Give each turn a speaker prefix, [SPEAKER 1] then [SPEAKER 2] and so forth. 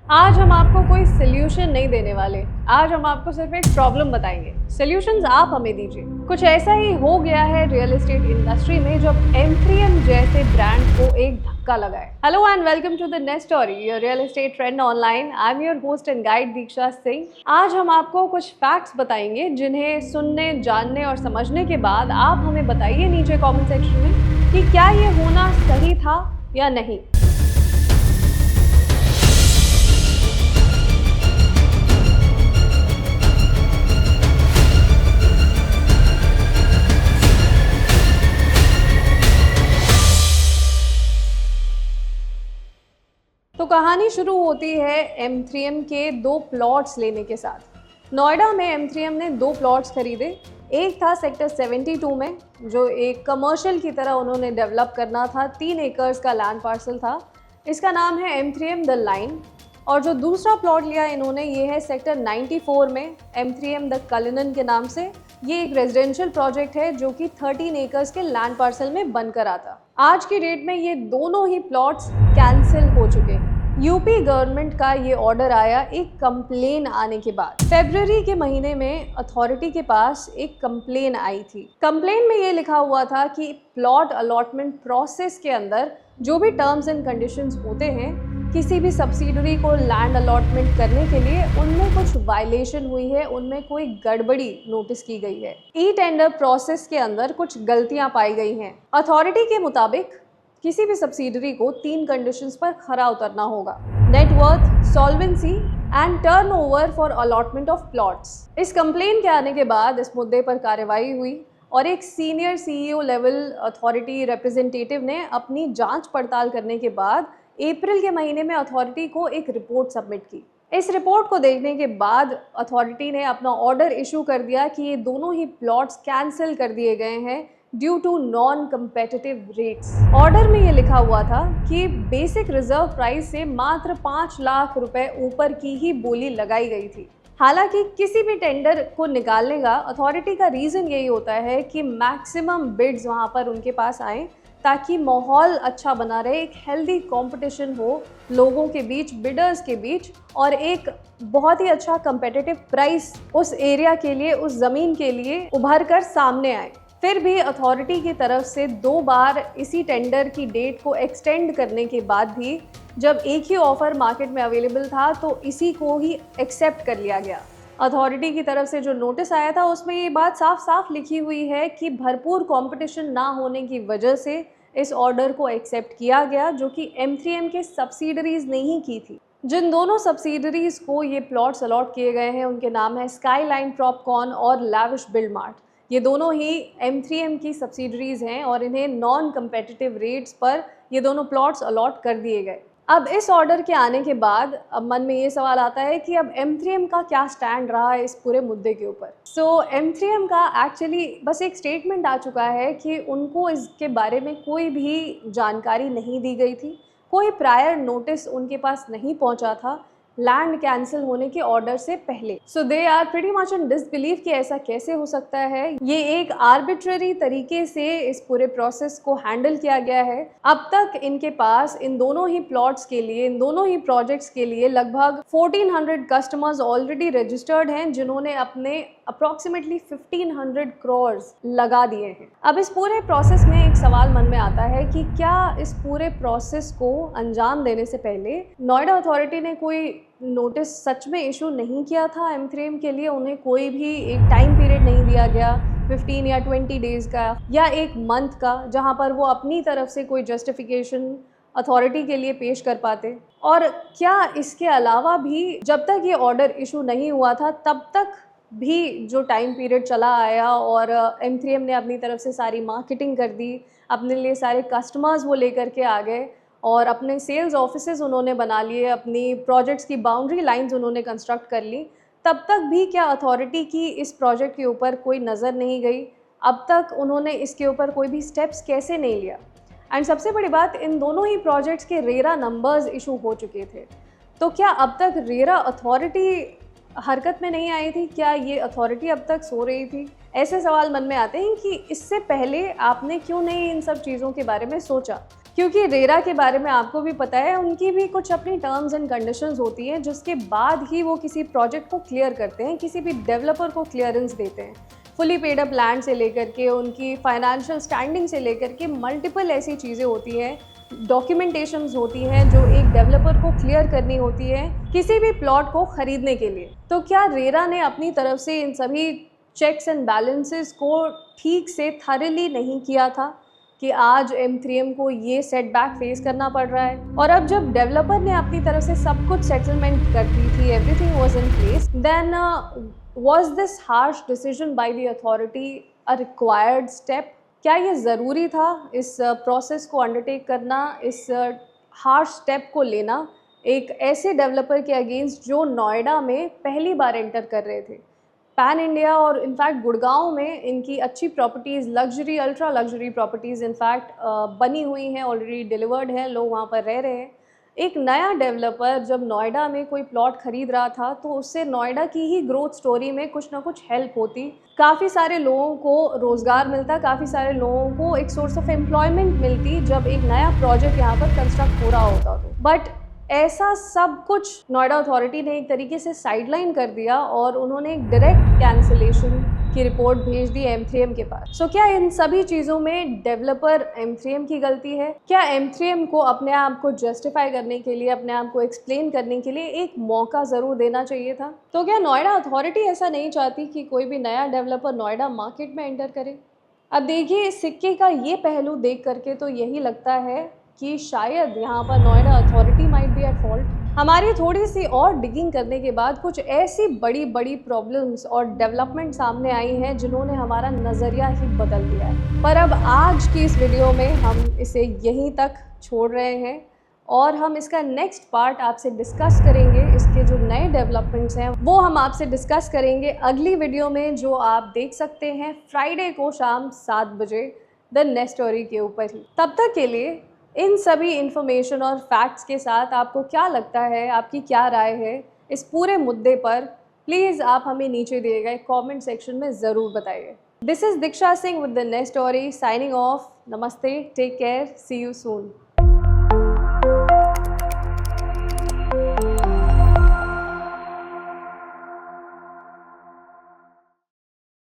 [SPEAKER 1] आज हम आपको कोई सोल्यूशन नहीं देने वाले। आज हम आपको सिर्फ एक प्रॉब्लम बताएंगे, सोल्यूशंस आप हमें दीजिए। कुछ ऐसा ही हो गया है रियल एस्टेट इंडस्ट्री में जब M3M जैसे ब्रांड को एक धक्का लगा है। Hello and welcome to the next story, your real estate trend online. I am your host and guide Diksha Singh. आज हम आपको कुछ फैक्ट्स बताएंगे जिन्हें सुनने, जानने और समझने के बाद आप हमें बताइए नीचे कॉमेंट सेक्शन में कि क्या ये होना सही था या नहीं। तो कहानी शुरू होती है M3M के दो प्लॉट्स लेने के साथ। नोएडा में M3M ने दो प्लॉट्स खरीदे। एक था सेक्टर 72 में, जो एक कमर्शियल की तरह उन्होंने डेवलप करना था। 3 एकर्स का लैंड पार्सल था। इसका नाम है M3M द लाइन। और जो दूसरा प्लॉट लिया इन्होंने, ये है सेक्टर 94 में M3M द कलिनन के नाम से। ये एक रेजिडेंशियल प्रोजेक्ट है जो कि 13 एकर्स के लैंड पार्सल में बनकर आता। आज की डेट में ये दोनों ही प्लॉट्स कैंसिल हो चुके हैं। यूपी गवर्नमेंट का ये ऑर्डर आया एक कंप्लेन आने के बाद। फरवरी के महीने में अथॉरिटी के पास एक कंप्लेन आई थी। कंप्लेन में ये लिखा हुआ था कि प्लॉट अलॉटमेंट प्रोसेस के अंदर जो भी टर्म्स एंड कंडीशंस होते हैं, किसी भी सब्सिडरी को लैंड अलॉटमेंट करने के लिए उनमें कुछ वायलेशन हुई है, उनमें कोई गड़बड़ी नोटिस की गई है। ई टेंडर प्रोसेस के अंदर कुछ गलतियां पाई गई हैं। अथॉरिटी के मुताबिक किसी भी सब्सिडरी को 3 कंडीशंस पर खरा उतरना होगा: net worth, solvency and turnover for allotment of plots. इस कंप्लेन के आने के बाद इस मुद्दे पर कार्रवाई हुई और एक senior CEO level authority representative ने अपनी जांच पड़ताल करने के बाद अप्रैल के महीने में अथॉरिटी को एक रिपोर्ट सबमिट की। इस रिपोर्ट को देखने के बाद अथॉरिटी ने अपना ऑर्डर इशू कर दिया कि ये दोनों ही प्लॉट्स कैंसिल कर दिए गए हैं due to non competitive rates. Order में ये लिखा हुआ था कि बेसिक रिजर्व प्राइस से मात्र 5 लाख रुपए ऊपर की ही बोली लगाई गई थी। हालांकि किसी भी टेंडर को निकालने का अथॉरिटी का रीज़न यही होता है कि मैक्सिमम बिड्स वहाँ पर उनके पास आएँ, ताकि माहौल अच्छा बना रहे, एक हेल्दी कंपटीशन हो लोगों के बीच, बिडर्स के बीच, और एक बहुत ही अच्छा कंपेटिटिव प्राइस उस एरिया के लिए, उस ज़मीन के लिए उभर कर सामने आए। फिर भी अथॉरिटी की तरफ से 2 बार इसी टेंडर की डेट को एक्सटेंड करने के बाद भी जब एक ही ऑफ़र मार्केट में अवेलेबल था तो इसी को ही एक्सेप्ट कर लिया गया। अथॉरिटी की तरफ से जो नोटिस आया था उसमें ये बात साफ साफ लिखी हुई है कि भरपूर कंपटीशन ना होने की वजह से इस ऑर्डर को एक्सेप्ट किया गया, जो कि M3M के सब्सिडरीज ने ही की थी। जिन दोनों सब्सिडरीज को ये प्लॉट्स अलॉट किए गए हैं उनके नाम है स्काईलाइन प्रॉपकॉन और लैविश बिल्ड मार्ट। ये दोनों ही M3M की सब्सिडरीज हैं और इन्हें नॉन कम्पेटिटिव रेट्स पर ये दोनों प्लॉट्स अलॉट कर दिए गए। अब इस ऑर्डर के आने के बाद अब मन में ये सवाल आता है कि अब M3M का क्या स्टैंड रहा है इस पूरे मुद्दे के ऊपर। M3M का एक्चुअली बस एक स्टेटमेंट आ चुका है कि उनको इसके बारे में कोई भी जानकारी नहीं दी गई थी, कोई प्रायर नोटिस उनके पास नहीं पहुंचा था लैंड कैंसिल होने के ऑर्डर से पहले। So they are pretty much in disbelief कि ऐसा कैसे हो सकता है। ये एक आर्बिट्ररी तरीके से इस पूरे प्रोसेस को हैंडल किया गया है। अब तक इनके पास इन दोनों ही प्लॉट्स के लिए, इन दोनों ही प्रोजेक्ट्स के लिए लगभग 1400 कस्टमर्स ऑलरेडी रजिस्टर्ड हैं, जिन्होंने अपने अप्रॉक्सीमेटली 1500 करोड़ लगा दिए हैं। अब इस पूरे प्रोसेस में एक सवाल मन में आता है कि क्या इस पूरे प्रोसेस को अंजाम देने से पहले नोएडा अथॉरिटी ने कोई नोटिस सच में इशू नहीं किया था M3M के लिए? उन्हें कोई भी एक टाइम पीरियड नहीं दिया गया 15 या 20 डेज़ का या एक मंथ का, जहां पर वो अपनी तरफ से कोई जस्टिफिकेशन अथॉरिटी के लिए पेश कर पाते? और क्या इसके अलावा भी जब तक ये ऑर्डर इशू नहीं हुआ था तब तक भी जो टाइम पीरियड चला आया और M3M ने अपनी तरफ से सारी मार्केटिंग कर दी, अपने लिए सारे कस्टमर्स वो लेकर के आ गए और अपने सेल्स ऑफिसेज उन्होंने बना लिए, अपनी प्रोजेक्ट्स की बाउंड्री लाइंस उन्होंने कंस्ट्रक्ट कर ली, तब तक भी क्या अथॉरिटी की इस प्रोजेक्ट के ऊपर कोई नज़र नहीं गई? अब तक उन्होंने इसके ऊपर कोई भी स्टेप्स कैसे नहीं लिया? एंड सबसे बड़ी बात, इन दोनों ही प्रोजेक्ट्स के रेरा नंबर्स इशू हो चुके थे, तो क्या अब तक रेरा अथॉरिटी हरकत में नहीं आई थी? क्या ये अथॉरिटी अब तक सो रही थी? ऐसे सवाल मन में आते हैं कि इससे पहले आपने क्यों नहीं इन सब चीज़ों के बारे में सोचा। क्योंकि रेरा के बारे में आपको भी पता है, उनकी भी कुछ अपनी टर्म्स एंड कंडीशंस होती हैं जिसके बाद ही वो किसी प्रोजेक्ट को क्लियर करते हैं, किसी भी डेवलपर को क्लियरेंस देते हैं। फुली पेड अप लैंड से लेकर के उनकी फाइनेंशियल स्टैंडिंग से लेकर के मल्टीपल ऐसी चीज़ें होती हैं, डॉक्यूमेंटेशंस होती हैं जो एक डेवलपर को क्लियर करनी होती है किसी भी प्लॉट को ख़रीदने के लिए। तो क्या रेरा ने अपनी तरफ से इन सभी चेक्स एंड बैलेंसेस को ठीक से थरली नहीं किया था कि आज M3M को ये सेटबैक फेस करना पड़ रहा है? और अब जब डेवलपर ने अपनी तरफ से सब कुछ सेटलमेंट कर दी थी, everything was in place, then was this harsh decision by the authority a required step? क्या ये ज़रूरी था इस प्रोसेस को अंडरटेक करना, इस हार्श स्टेप को लेना एक ऐसे डेवलपर के अगेंस्ट जो नोएडा में पहली बार एंटर कर रहे थे? पैन इंडिया और इनफैक्ट गुड़गांव में इनकी अच्छी properties, luxury, ultra luxury properties in fact बनी हुई हैं, ऑलरेडी डिलीवर्ड हैं, लोग वहाँ पर रह रहे हैं। एक नया डेवलपर जब नोएडा में कोई प्लॉट खरीद रहा था तो उससे नोएडा की ही ग्रोथ स्टोरी में कुछ ना कुछ हेल्प होती, काफ़ी सारे लोगों को रोज़गार मिलता, काफ़ी सारे लोगों को एक सोर्स ऑफ एम्प्लॉयमेंट मिलती जब एक नया प्रोजेक्ट यहाँ पर कंस्ट्रक्ट हो रहा होता तो। बट ऐसा सब कुछ नोएडा अथॉरिटी ने एक तरीके से साइडलाइन कर दिया और उन्होंने एक डायरेक्ट कैंसिलेशन की रिपोर्ट भेज दी M3M के पास। सो क्या इन सभी चीज़ों में डेवलपर M3M की गलती है? क्या M3M को अपने आप को जस्टिफाई करने के लिए, अपने आप को एक्सप्लेन करने के लिए एक मौका ज़रूर देना चाहिए था? तो क्या नोएडा अथॉरिटी ऐसा नहीं चाहती कि कोई भी नया डेवलपर नोएडा मार्केट में एंटर करे? अब देखिए, सिक्के का ये पहलू देख करके तो यही लगता है कि शायद यहाँ पर Noida authority might be at fault. हमारी थोड़ी सी और डिगिंग करने के बाद कुछ ऐसी बड़ी बड़ी प्रॉब्लम्स और डेवलपमेंट सामने आई हैं जिन्होंने हमारा नज़रिया ही बदल दिया है। पर अब आज की इस वीडियो में हम इसे यहीं तक छोड़ रहे हैं और हम इसका नेक्स्ट पार्ट आपसे डिस्कस करेंगे। इसके जो नए डेवलपमेंट्स हैं वो हम आपसे डिस्कस करेंगे अगली वीडियो में, जो आप देख सकते हैं फ्राइडे को शाम 7 बजे द नेक्स्ट स्टोरी के ऊपर ही। तब तक के लिए इन सभी इन्फॉर्मेशन और फैक्ट्स के साथ आपको क्या लगता है, आपकी क्या राय है इस पूरे मुद्दे पर, प्लीज़ आप हमें नीचे दिए गए कमेंट सेक्शन में ज़रूर बताइए। This is Diksha Singh with the next story, signing off. नमस्ते, take care, see you soon.